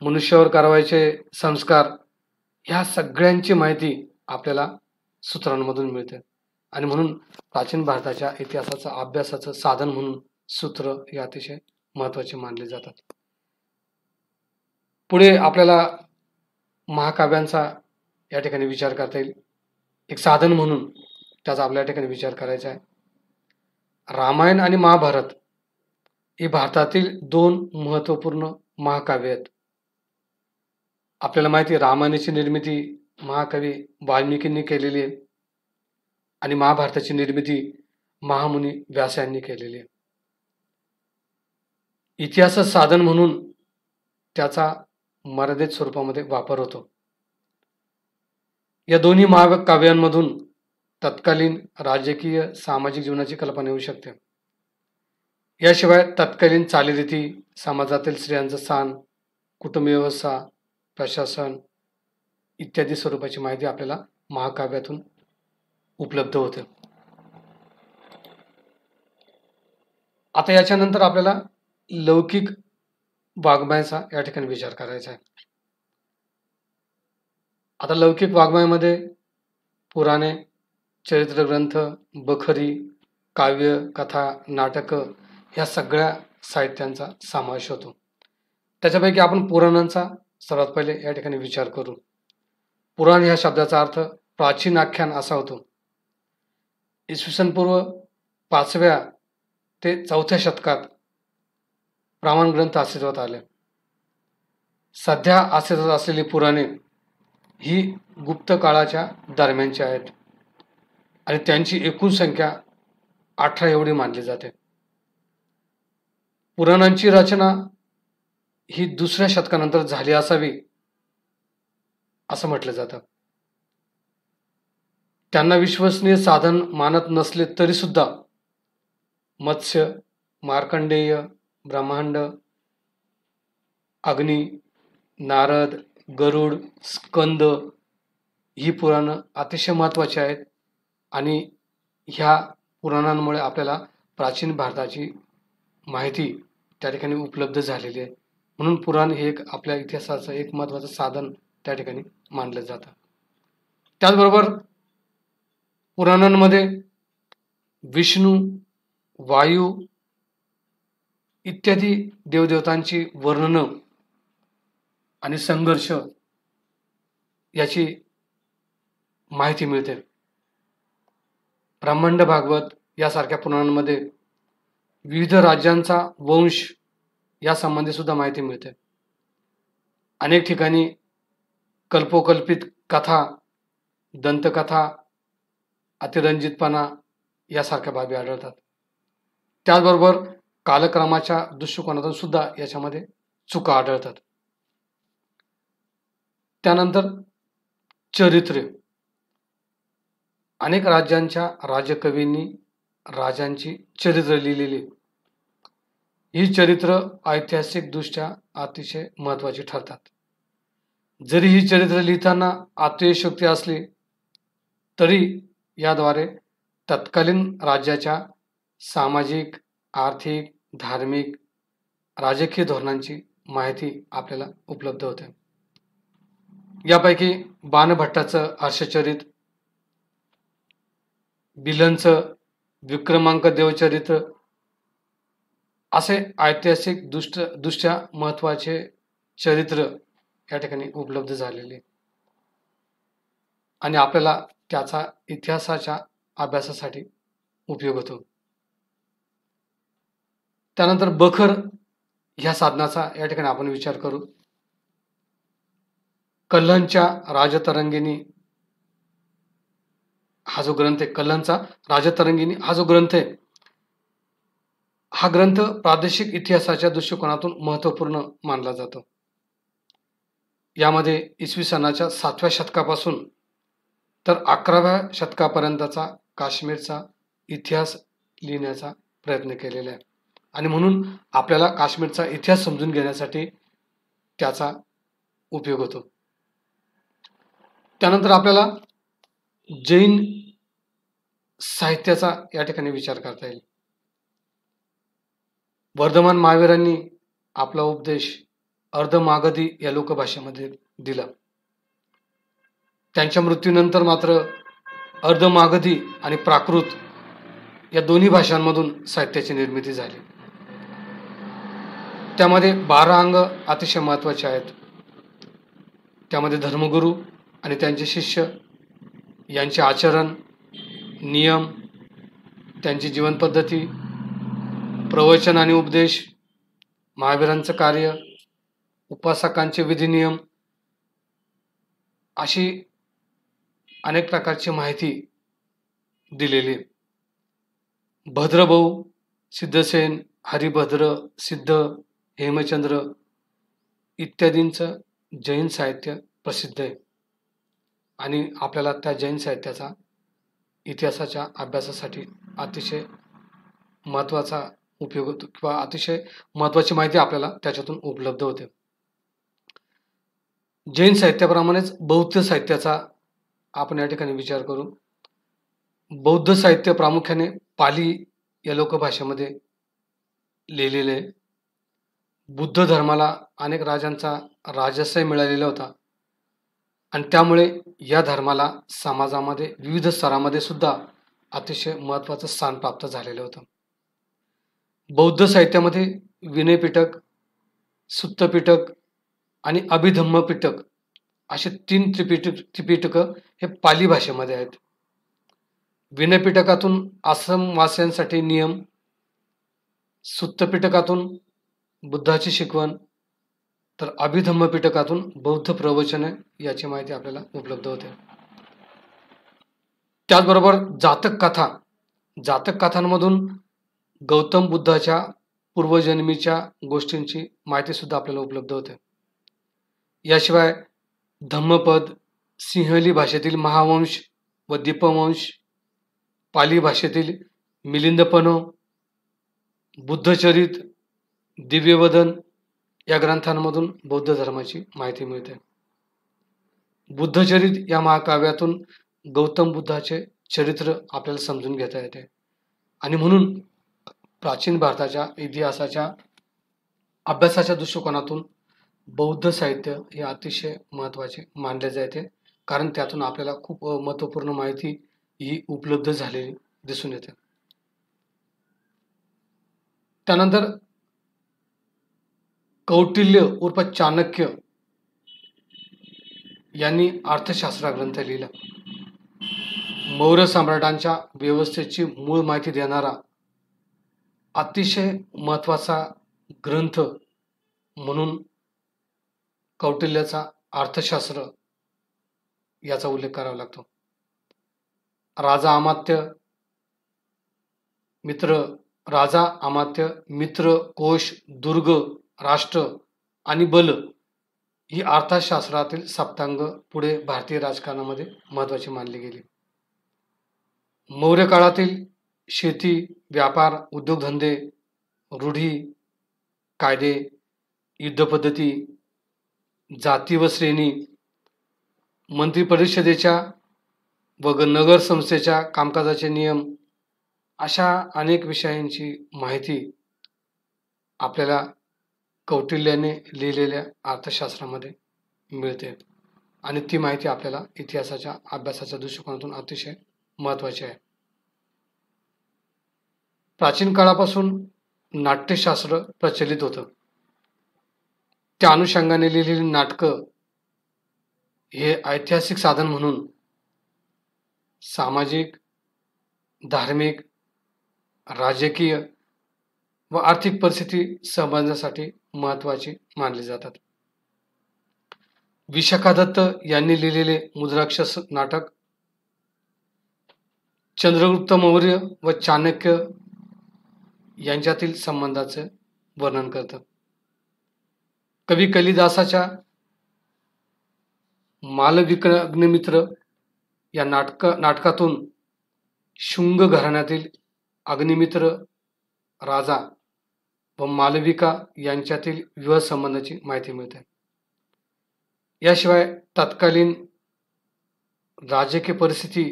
मनुष्यावर करावयाचे संस्कार ह्या सगळ्यांची माहिती आपल्याला सूत्रांमधून मिळते आणि म्हणून प्राचीन भारताच्या इतिहासाचं अभ्यासाचं साधन म्हणून सूत्र हे अतिशय महत्त्वाचे मानले जातात. पुढे आपल्याला महाकाव्यांचा या ठिकाणी विचार करता येईल. एक साधन म्हणून त्याचा आपल्या ठिकाणी विचार करायचा आहे. रामायण आणि महाभारत ही भारतातील 2 महत्त्वपूर्ण महाकाव्य आहेत. आपल्याला माहिती आहे रामायणाची निर्मिती महाकवी वाल्मिकींनी केलेली आहे आणि महाभारताची निर्मिती महामुनी व्यास यांनी केलेली आहे. इतिहासाचं साधन म्हणून त्याचा मर्यादित स्वरूपामध्ये वापर होतो. या दोन्ही महाकाव्यांमधून तत्कालीन राजकीय सामाजिक जीवनाची कल्पना येऊ शकते. याशिवाय तत्कालीन चालीरीती, समाजातील स्त्रियांचं स्थान, कुटुंब व्यवस्था, प्रशासन इत्यादी स्वरूपाची माहिती आपल्याला महाकाव्यातून उपलब्ध होते. आता याच्यानंतर आपल्याला लौकिक वाङ्मयाचा या ठिकाणी विचार करायचा आहे. आता लौकिक वाङ्मयामध्ये पुराणे, चरित्रग्रंथ, बखरी, काव्य, कथा, नाटकं ह्या सगळ्या साहित्यांचा समावेश होतो. त्याच्यापैकी आपण पुराणांचा सर्वात पहिले या ठिकाणी विचार करू. पुराण ह्या शब्दाचा अर्थ प्राचीन आख्यान असा होतो. इसवी सन पूर्व 5व्या ते 4थ्या शतकात ब्राह्मण ग्रंथ अस्तित्वात आले. सध्या अस्तित्वात असलेली पुराणे ही गुप्त काळाच्या दरम्यानची आहेत आणि त्यांची एकूण संख्या 18 एवढी मानली जाते. पुराणांची रचना ही 2ऱ्या शतकानंतर झाली असावी असं म्हटलं जातं. त्यांना विश्वसनीय साधन मानत नसले तरी सुद्धा मत्स्य, मार्कंडेय, ब्रह्मांड, अग्नी, नारद, गरुड, स्कंद ही पुराणं अतिशय महत्त्वाची आहेत आणि ह्या पुराणांमुळे आपल्याला प्राचीन भारताची माहिती त्या ठिकाणी उपलब्ध झालेली आहे. म्हणून पुराण हे एक आपल्या इतिहासाचं एक महत्त्वाचं साधन त्या ठिकाणी मानलं जातं. त्याचबरोबर पुराणांमध्ये विष्णू, वायू इत्यादी देवदेवतांची वर्णनं आणि संघर्ष याची माहिती मिळते. ब्रह्मांड भागवत यासारख्या पुराणांमध्ये विविध राज्यांचा वंश या संबंधी सुद्धा माहिती मिळते. अनेक ठिकाणी कल्पोकल्पित कथा, दंतकथा, अतिरंजितपणा यासारख्या बाबी आढळतात. त्याचबरोबर कालक्रमाच्या दृष्टिकोनातून सुद्धा याच्यामध्ये चुका आढळतात. त्यानंतर चरित्रे. अनेक राज्यांच्या राजकवींनी राजांची चरित्र लिहिलेली. ही चरित्र ऐतिहासिकदृष्ट्या अतिशय महत्त्वाची ठरतात. जरी ही चरित्र लिहिताना अतिशयोक्ती असली तरी याद्वारे तत्कालीन राज्याच्या सामाजिक, आर्थिक, धार्मिक, राजकीय धोरणांची माहिती आपल्याला उपलब्ध होते. यापैकी बाणभट्टाचं हर्षचरित, बिलनचं विक्रमांक देवचरित्र असे ऐतिहासिक दृष्ट्या महत्त्वाचे चरित्र या ठिकाणी उपलब्ध झालेले आणि आपल्याला त्याचा इतिहासाच्या अभ्यासासाठी उपयोग होतो. त्यानंतर बखर ह्या साधनाचा या ठिकाणी आपण विचार करू. कल्हणच्या राजतरंगिणी हा जो ग्रंथ आहे, कल्हणचा राजतरंगिणी हा जो ग्रंथ आहे, हा ग्रंथ प्रादेशिक इतिहासाच्या दृष्टिकोनातून महत्त्वपूर्ण मानला जातो. यामध्ये इसवी सनाच्या 7व्या शतकापासून तर 11व्या शतकापर्यंतचा काश्मीरचा इतिहास लिहिण्याचा प्रयत्न केलेला आहे आणि म्हणून आपल्याला काश्मीरचा इतिहास समजून घेण्यासाठी त्याचा उपयोग होतो. त्यानंतर आपल्याला जैन साहित्याचा या ठिकाणी विचार करता येईल. वर्धमान महावीरांनी आपला उपदेश अर्धमागधी या लोकभाषेमध्ये दिला. त्यांच्या मृत्यूनंतर मात्र अर्धमागधी आणि प्राकृत या दोन्ही भाषांमधून साहित्याची निर्मिती झाली. त्यामध्ये 12 अंग अतिशय महत्त्वाचे आहेत. त्यामध्ये धर्मगुरू आणि त्यांचे शिष्य यांचे आचरण, नियम, त्यांची जीवनपद्धती, प्रवचन आणि उपदेश, महावीरांचं कार्य, उपासकांचे विधिनियम अशी अनेक प्रकारची माहिती दिलेली. भद्रभाऊ, सिद्धसेन, हरिभद्र, सिद्ध, हेमचंद्र इत्यादींचं जैन साहित्य प्रसिद्ध आहे आणि आपल्याला त्या जैन साहित्याचा इतिहासाच्या अभ्यासासाठी अतिशय महत्त्वाचा उपयोग होतो किंवा अतिशय महत्त्वाची माहिती आपल्याला त्याच्यातून उपलब्ध होते. जैन साहित्याप्रमाणेच बौद्ध साहित्याचा आपण या ठिकाणी विचार करू. बौद्ध साहित्य प्रामुख्याने पाली या लोकभाषेमध्ये लिहिलेले आहे. बुद्ध धर्माला अनेक राजांचा राजश्रय मिळालेला होता आणि त्यामुळे या धर्माला समाजामध्ये विविध स्तरामध्ये सुद्धा अतिशय महत्त्वाचं स्थान प्राप्त झालेलं होतं. बौद्ध साहित्यामध्ये विनयपिटक, सुत्तपिटक आणि अभिधम्मपिटक असे 3 त्रिपिटकं हे पाली भाषेमध्ये आहेत. विनयपिटकातून आश्रमवासियांसाठी नियम, सुत्तपिटकातून बुद्धाची शिकवण, तर अभिधम्मपिटकातून बौद्ध प्रवचने याची माहिती आपल्याला उपलब्ध होते. त्याचबरोबर जातक कथांमधून गौतम बुद्धाच्या पूर्वजन्मीच्या गोष्टींची माहिती सुद्धा आपल्याला उपलब्ध होते. याशिवाय धम्मपद, सिंहली भाषेतील महावंश व दीपवंश, पाली भाषेतील मिलिंदपनो, बुद्धचरित, दिव्यवदन या ग्रंथांमधून बौद्ध धर्माची माहिती मिळते. बुद्धचरित या महाकाव्यातून गौतम बुद्धाचे चरित्र आपल्याला समजून घेता येते आणि म्हणून प्राचीन भारताच्या इतिहासाच्या अभ्यासाच्या दृष्टिकोनातून बौद्ध साहित्य हे अतिशय महत्त्वाचे मानले जाते, कारण त्यातून आपल्याला खूप महत्त्वपूर्ण माहिती ही उपलब्ध झालेली दिसून येते. त्यानंतर कौटिल्य उर्फ चाणक्य यांनी अर्थशास्त्र ग्रंथ लिहिला. मौर्य सम्राटांच्या व्यवस्थेची मूळ माहिती देणारा अतिशय महत्त्वाचा ग्रंथ म्हणून कौटिल्याचा अर्थशास्त्र याचा उल्लेख करावा लागतो. राजा अमात्य मित्र कोश दुर्ग राष्ट्र आणि बल ही अर्थशास्त्रातील सप्तांग पुढे भारतीय राजकारणामध्ये महत्त्वाची मानली गेली. मौर्य काळातील शेती, व्यापार, उद्योगधंदे, रूढी, कायदे, युद्धपद्धती, जाती व श्रेणी, मंत्रिपरिषदेच्या व नगर संस्थेच्या कामकाजाचे नियम अशा अनेक विषयांची माहिती आपल्याला कौटिल्याने लिहिलेल्या अर्थशास्त्रामध्ये मिळते आणि ती माहिती आपल्याला इतिहासाच्या अभ्यासाच्या दृष्टिकोनातून अतिशय महत्त्वाची आहे. प्राचीन काळापासून नाट्यशास्त्र प्रचलित होतं. त्या अनुषंगाने लिहिलेली नाटकं हे ऐतिहासिक साधन म्हणून सामाजिक, धार्मिक, राजकीय व आर्थिक परिस्थिती समजण्यासाठी महत्त्वाची मानली जातात. विशाखा दत्त यांनी लिहिलेले मुद्राक्षस नाटक चंद्रगुप्त मौर्य व चाणक्य यांच्यातील संबंधाचे वर्णन करतं. कवी कालिदासाच्या मालविकाग्निमित्र या नाटकातून शुंग घराण्यातील अग्निमित्र राजा व मालविका यांच्यातील विवाह संबंधाची माहिती मिळते. याशिवाय तत्कालीन राजकीय परिस्थिती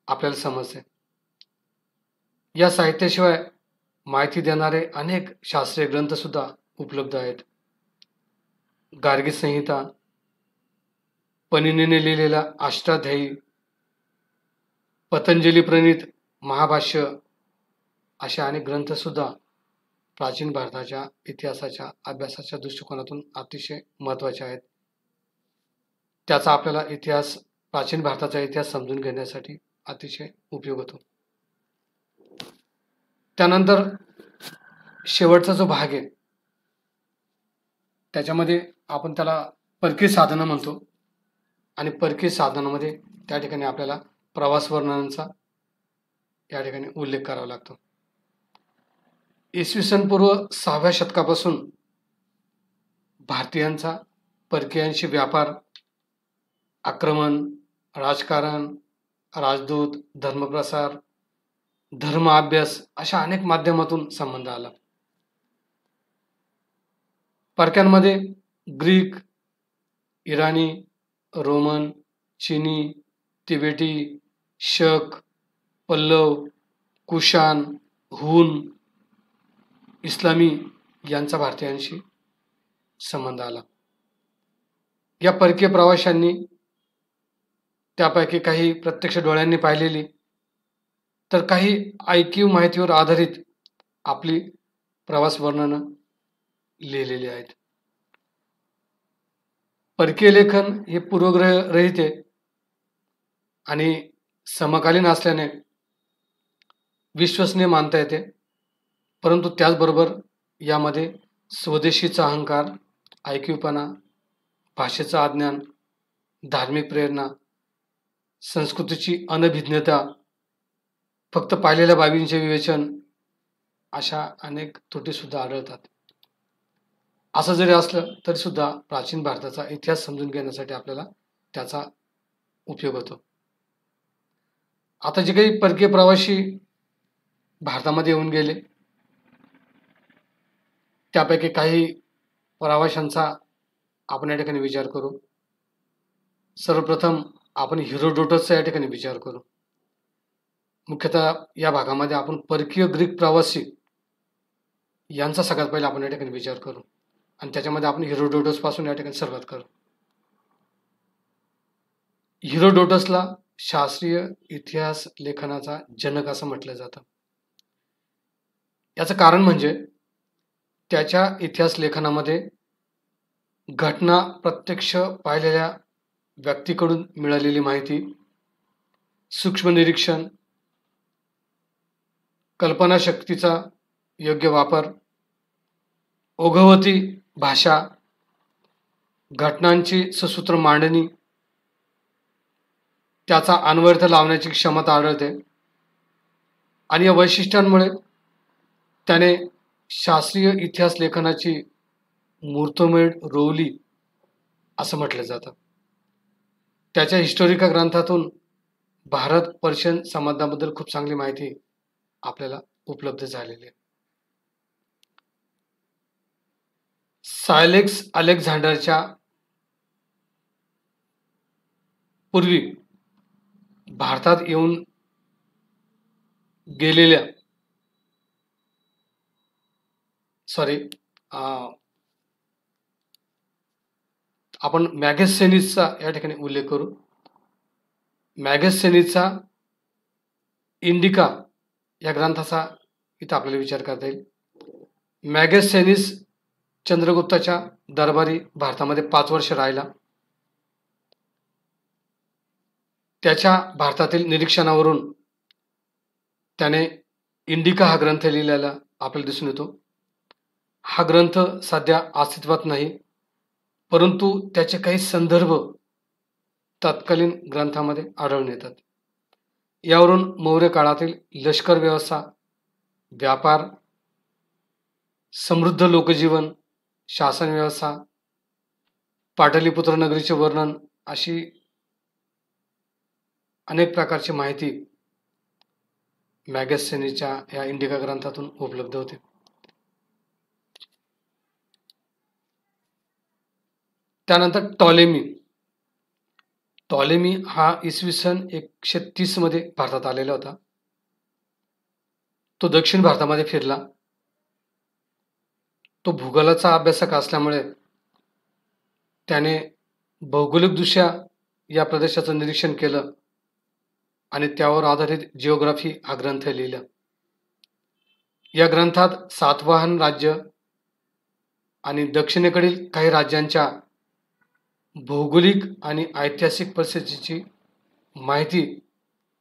आपल्याला समजते. या साहित्याशिवाय माहिती देणारे अनेक शास्त्रीय ग्रंथ सुद्धा उपलब्ध आहेत. गार्गी संहिता, पनिनीने लिहिलेला अष्टाध्यायी, पतंजली प्रणीत महाभाष्य अशा अनेक ग्रंथ सुद्धा प्राचीन भारताच्या इतिहासाच्या अभ्यासाच्या दृष्टिकोनातून अतिशय महत्त्वाचे आहेत. त्याचा आपल्याला प्राचीन भारताचा इतिहास समजून घेण्यासाठी अतिशय उपयोग होतो. त्यानंतर शेवटचा जो भाग आहे त्याच्यामध्ये आपण त्याला परकीय साधनं म्हणतो आणि परकीय साधनामध्ये त्या ठिकाणी आपल्याला प्रवास वर्णनांचा या ठिकाणी उल्लेख करावा लागतो. इसवी सन पूर्व 6व्या शतकापासून भारतीयांचा परकीयांशी व्यापार, आक्रमण, राजकारण, राजदूत, धर्मप्रसार, धर्म अभ्यास अशा अनेक माध्यमातून संबंध आला. परक्यांमध्ये ग्रीक, इराणी, रोमन, चीनी, तिबेटी, शक, पल्लव, कुशाण, हुन, इस्लामी यांचा भारतीयांशी संबंध आला. या परकीय प्रवाशांनी त्यापैकी काही प्रत्यक्ष डोळ्यांनी पाहिलेली तर काही ऐकीव माहितीवर आधारित आपली प्रवास वर्णनं लिहिलेली आहेत. परकीय लेखन हे पूर्वग्रह रहित आहे आणि समकालीन असल्याने विश्वसनीय मानता येते. परंतु त्याचबरोबर यामध्ये स्वदेशीचा अहंकार, ऐकीवपणा, भाषेचा अज्ञान, धार्मिक प्रेरणा, संस्कृतीची अनभिज्ञता, फक्त पाहिलेल्या बाबींचे विवेचन अशा अनेक त्रुटीसुद्धा आढळतात. असं जरी असलं तरी सुद्धा प्राचीन भारताचा इतिहास समजून घेण्यासाठी आपल्याला त्याचा उपयोग होतो. आता जे काही परकीय प्रवासी भारतामध्ये येऊन गेले त्यापैकी काही प्रवाशांचा आपण या ठिकाणी विचार करू. सर्वप्रथम आपण हेरोडोटसचा या ठिकाणी विचार करू. मुख्यतः या भागामध्ये आपण परकीय ग्रीक प्रवासी यांचा सगळ्यात पहिले आपण या ठिकाणी विचार करू आणि त्याच्यामध्ये आपण हेरोडोटस पासून या ठिकाणी सुरुवात करू. हेरोडोटसला शास्त्रीय इतिहास लेखनाचा जनक असं म्हटलं जातं. याचं कारण म्हणजे त्याच्या इतिहास लेखनामध्ये घटना प्रत्यक्ष पाहिलेल्या व्यक्तीकडून मिळालेली माहिती, सूक्ष्म निरीक्षण, कल्पनाशक्तीचा योग्य वापर, ओघवती भाषा, घटनांची ससूत्र मांडणी, त्याचा अन्वयार्थ लावण्याची क्षमता आढळते आणि या वैशिष्ट्यांमुळे त्याने शास्त्रीय इतिहास लेखनाची मुहूर्तमेढ रोवली असं म्हटलं जातं. त्याच्या हिस्टॉरिकल ग्रंथातून भारत पर्शियन संबंधाबद्दल खूप चांगली माहिती आपल्याला उपलब्ध झालेली आहे. सायलेक्स अलेक्झांडरच्या पूर्वी भारतात येऊन गेलेल्या आपण मॅगेसेनिसचा या ठिकाणी उल्लेख करू. मॅगेसेनिसचा इंडिका या ग्रंथाचा इथं आपल्याला विचार करता येईल. मॅगेसेनिस चंद्रगुप्ताच्या दरबारी भारतामध्ये 5 वर्ष राहिला. त्याच्या भारतातील निरीक्षणावरून त्याने इंडिका हा ग्रंथ लिहिलेला आपल्याला दिसून येतो. हा ग्रंथ सध्या अस्तित्वात नाही, परंतु त्याचे काही संदर्भ तत्कालीन ग्रंथामध्ये आढळून येतात. यावरून मौर्य काळातील लष्कर व्यवस्था, व्यापार, समृद्ध लोकजीवन, शासन व्यवस्था, पाटलीपुत्र नगरीचे वर्णन अशी अनेक प्रकारची माहिती मॅगेसेनीच्या या इंडिका ग्रंथातून उपलब्ध होते. त्यानंतर टॉलेमी हा इसवी सन 130 मध्ये भारतात आलेला होता. तो दक्षिण भारतामध्ये फिरला. तो भूगोलाचा अभ्यासक असल्यामुळे त्याने भौगोलिकदृष्ट्या या प्रदेशाचं निरीक्षण केलं आणि त्यावर आधारित जिओग्राफी हा ग्रंथ लिहिला. या ग्रंथात सातवाहन राज्य आणि दक्षिणेकडील काही राज्यांच्या भौगोलिक आणि ऐतिहासिक परिस्थितीची माहिती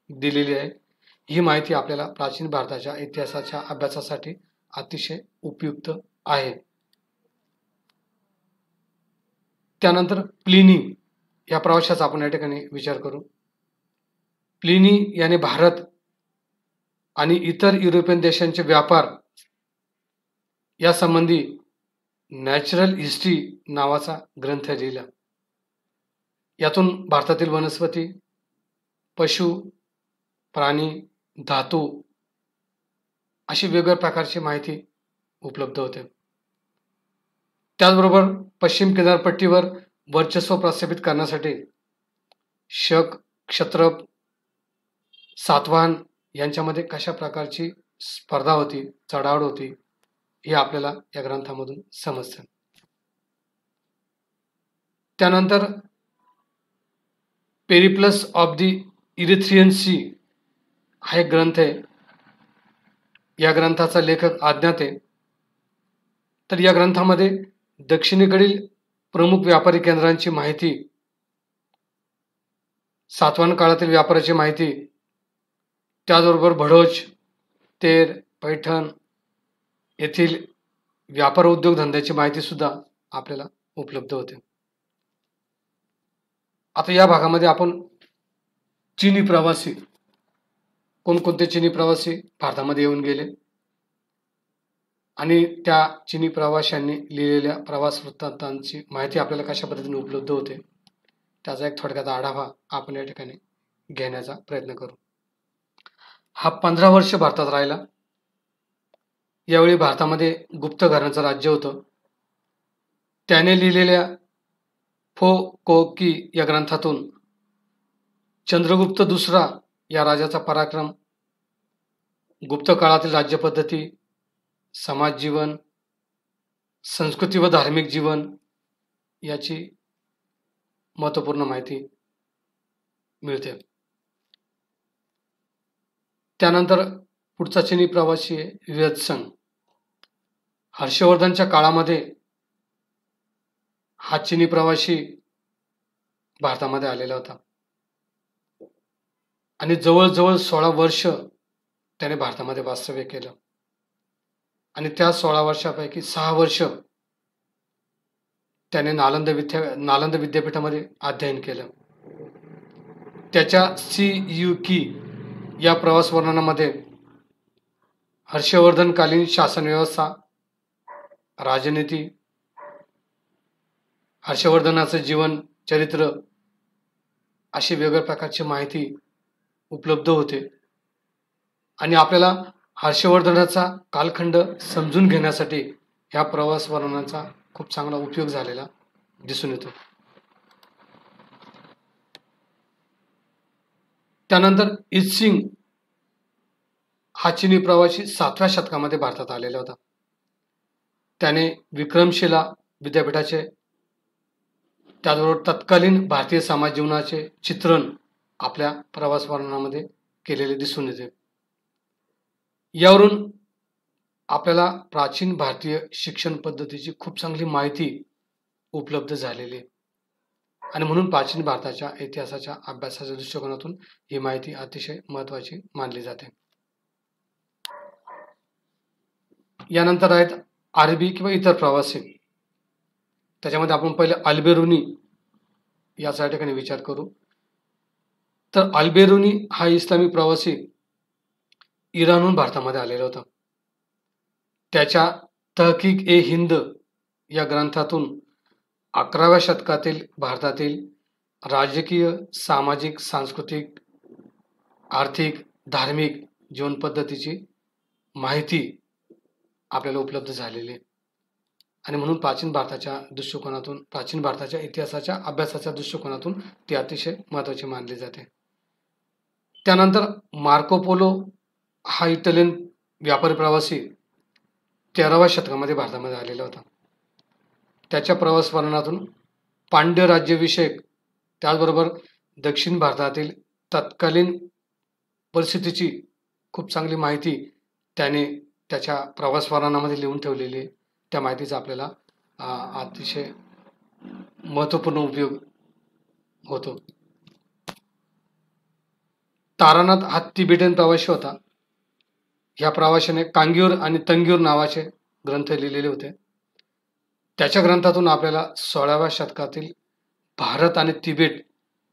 दिलेली आहे. ही माहिती आपल्याला प्राचीन भारताच्या इतिहासाच्या अभ्यासासाठी अतिशय उपयुक्त आहे. त्यानंतर प्लिनी या प्रवाशाचा आपण या ठिकाणी विचार करू. प्लिनी याने भारत आणि इतर युरोपियन देशांचे व्यापार या संबंधी नॅचरल हिस्ट्री नावाचा ग्रंथ लिहिला. यातून भारतातील वनस्पती, पशु, प्राणी, धातू अशी वेगवेगळ्या प्रकारची माहिती उपलब्ध होते. त्याचबरोबर पश्चिम किनारपट्टीवर वर्चस्व प्रस्थापित करण्यासाठी शक, क्षत्रप, सातवाहन यांच्यामध्ये कशा प्रकारची स्पर्धा होती, चढाओढ होती, हे आपल्याला या ग्रंथामधून समजतं. त्यानंतर Periplus of the Erythraean Sea हा एक ग्रंथ आहे. या ग्रंथाचा लेखक अज्ञात आहे. तर या ग्रंथामध्ये दक्षिणेकडील प्रमुख व्यापारी केंद्रांची माहिती, सातवाहन काळातील व्यापाराची माहिती, त्याचबरोबर भडोच, तेर, पैठण येथील व्यापार उद्योगधंद्याची माहिती सुद्धा आपल्याला उपलब्ध होते. आता या भागामध्ये आपण चीनी प्रवासी, कोणकोणते चीनी प्रवासी भारतामध्ये येऊन गेले आणि त्या चीनी प्रवाशांनी लिहिलेल्या प्रवास वृत्तांतांची माहिती आपल्याला कशा पद्धतीने उपलब्ध होते, त्याचा एक थोडक्यात आढावा आपण या ठिकाणी घेण्याचा प्रयत्न करू. हा 15 वर्ष भारतात राहिला. यावेळी भारतामध्ये गुप्त घराण्याचं राज्य होतं. त्याने लिहिलेल्या फो को की या ग्रंथातून चंद्रगुप्त दुसरा या राजाचा पराक्रम, गुप्त काळातील राज्यपद्धती, समाज जीवन, संस्कृती व धार्मिक जीवन याची महत्त्वपूर्ण माहिती मिळते. त्यानंतर पुढचा चीनी प्रवासी आहे वियत्सन. हर्षवर्धनच्या काळामध्ये हा चीनी प्रवासी भारतामध्ये आलेला होता आणि जवळजवळ 16 वर्ष त्याने भारतामध्ये वास्तव्य केलं आणि त्या 16 वर्षापैकी 6 वर्ष त्याने नालंदा विद्यापीठामध्ये अध्ययन केलं. त्याच्या CUK या प्रवास वर्णनामध्ये हर्षवर्धनकालीन शासन व्यवस्था, राजनीती, हर्षवर्धनाचं जीवन चरित्र अशी वेगवेगळ्या प्रकारची माहिती उपलब्ध होते आणि आपल्याला हर्षवर्धनाचा कालखंड समजून घेण्यासाठी ह्या प्रवास वर्णनाचा खूप चांगला उपयोग झालेला दिसून येतो. त्यानंतर इत्सिंग हा चिनी प्रवासी 7व्या शतकामध्ये भारतात आलेला होता. त्याने विक्रमशिला विद्यापीठाचे त्याचबरोबर तत्कालीन भारतीय समाज जीवनाचे चित्रण आपल्या प्रवास वर्णनामध्ये केलेले दिसून येते. यावरून आपल्याला प्राचीन भारतीय शिक्षण पद्धतीची खूप चांगली माहिती उपलब्ध झालेली आहे आणि म्हणून प्राचीन भारताच्या इतिहासाच्या अभ्यासाच्या दृष्टिकोनातून ही माहिती अतिशय महत्त्वाची मानली जाते. यानंतर आहेत अरबी किंवा इतर प्रवासी. त्याच्यामध्ये आपण पहिले अल्बेरुनी याचा ठिकाणी विचार करू. तर अल्बेरुनी हा इस्लामी प्रवासी इराणहून भारतामध्ये आलेला होता. त्याच्या तहकीक ए हिंद या ग्रंथातून 11व्या शतकातील भारतातील राजकीय, सामाजिक, सांस्कृतिक, आर्थिक, धार्मिक जीवन पद्धतीची माहिती आपल्याला उपलब्ध झालेली आहे आणि म्हणून प्राचीन भारताच्या इतिहासाच्या अभ्यासाच्या दृष्टिकोनातून ती अतिशय महत्त्वाची मानली जाते. त्यानंतर मार्को पोलो हा इटालियन व्यापारी प्रवासी 13व्या शतकामध्ये भारतामध्ये आलेला होता. त्याच्या प्रवास वर्णनातून पांड्य राज्यविषयक त्याचबरोबर दक्षिण भारतातील तत्कालीन परिस्थितीची खूप चांगली माहिती त्याने त्याच्या प्रवास वर्णनामध्ये लिहून ठेवलेली आहे. त्या माहितीचा आपल्याला अतिशय महत्त्वपूर्ण उपयोग होतो. तारानाथ हा तिबेटियन प्रवासी होता. ह्या प्रवाशाने कांग्यूर आणि तंग्यूर नावाचे ग्रंथ लिहिलेले होते. त्याच्या ग्रंथातून आपल्याला 16व्या शतकातील भारत आणि तिबेट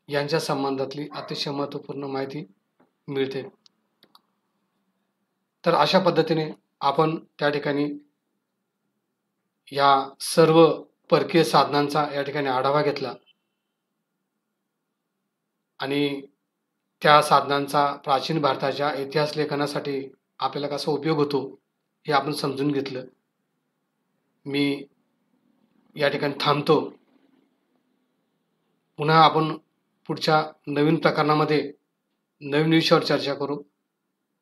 यांच्या संबंधातली अतिशय महत्त्वपूर्ण माहिती मिळते. तर अशा पद्धतीने आपण त्या ठिकाणी या सर्व परकीय साधनांचा या ठिकाणी आढावा घेतला आणि त्या साधनांचा प्राचीन भारताच्या इतिहास लेखनासाठी आपल्याला कसा उपयोग होतो हे आपण समजून घेतलं. मी या ठिकाणी थांबतो. पुन्हा आपण पुढच्या नवीन प्रकरणामध्ये नवीन विषयावर चर्चा करू.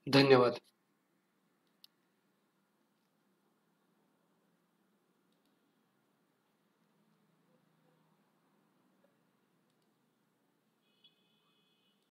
धन्यवाद.